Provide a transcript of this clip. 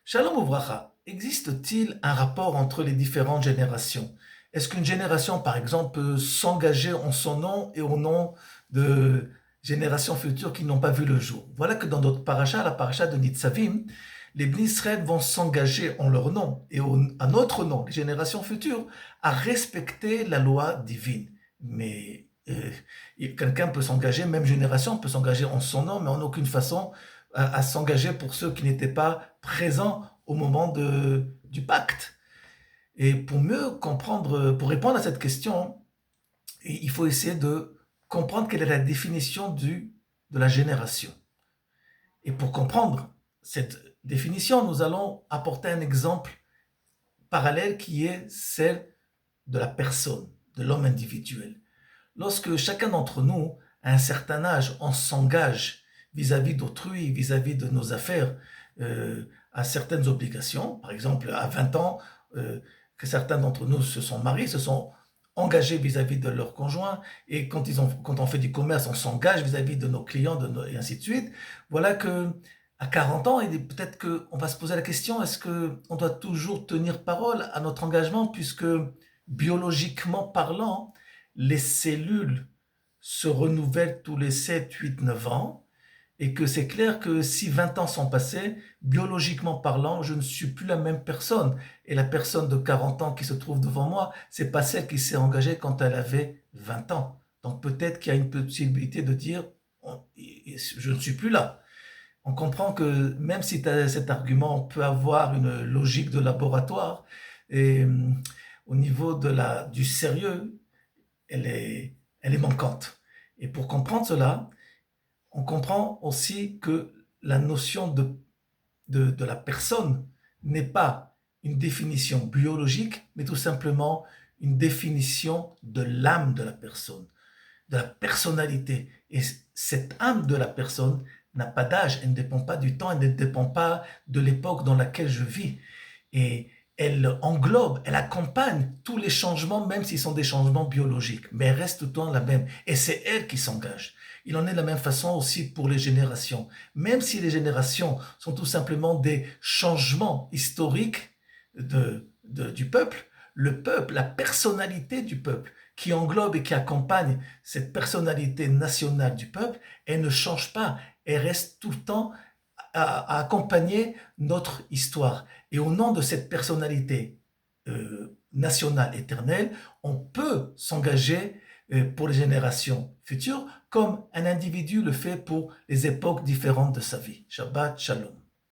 Shalom Ouvracha, existe-t-il un rapport entre les différentes générations? Est-ce qu'une génération, par exemple, peut s'engager en son nom et au nom de générations futures qui n'ont pas vu le jour? Voilà que dans notre paracha, la paracha de Nitzavim, les Bnei Israël vont s'engager en leur nom et à notre nom, les générations futures, à respecter la loi divine. Mais quelqu'un peut s'engager, même génération peut s'engager en son nom, mais en aucune façon à s'engager pour ceux qui n'étaient pas présents au moment du pacte. Et pour mieux comprendre, pour répondre à cette question, il faut essayer de comprendre quelle est la définition de la génération. Et pour comprendre cette définition, nous allons apporter un exemple parallèle qui est celle de la personne, de l'homme individuel. Lorsque chacun d'entre nous, à un certain âge, on s'engage vis-à-vis d'autrui, vis-à-vis de nos affaires, à certaines obligations, par exemple à 20 ans, que certains d'entre nous se sont mariés, se sont engagés vis-à-vis de leurs conjoints, et quand on fait du commerce, on s'engage vis-à-vis de nos clients, et ainsi de suite. Voilà que à 40 ans, peut-être qu'on va se poser la question, est-ce qu'on doit toujours tenir parole à notre engagement, puisque biologiquement parlant, les cellules se renouvellent tous les 7, 8, 9 ans, et que c'est clair que si 20 ans sont passés, biologiquement parlant, je ne suis plus la même personne. Et la personne de 40 ans qui se trouve devant moi, c'est pas celle qui s'est engagée quand elle avait 20 ans. Donc peut-être qu'il y a une possibilité de dire, je ne suis plus là. On comprend que même si cet argument peut avoir une logique de laboratoire, et au niveau du sérieux, elle est manquante. Et pour comprendre cela, on comprend aussi que la notion de la personne n'est pas une définition biologique, mais tout simplement une définition de l'âme de la personne, de la personnalité. Et cette âme de la personne n'a pas d'âge, elle ne dépend pas du temps, elle ne dépend pas de l'époque dans laquelle je vis. Et elle englobe, elle accompagne tous les changements, même s'ils sont des changements biologiques, mais elle reste tout le temps la même. Et c'est elle qui s'engage. Il en est de la même façon aussi pour les générations. Même si les générations sont tout simplement des changements historiques du peuple, le peuple, la personnalité du peuple, qui englobe et qui accompagne cette personnalité nationale du peuple, elle ne change pas, elle reste tout le temps à accompagner notre histoire. Et au nom de cette personnalité nationale éternelle, on peut s'engager pour les générations futures comme un individu le fait pour les époques différentes de sa vie. Shabbat Shalom.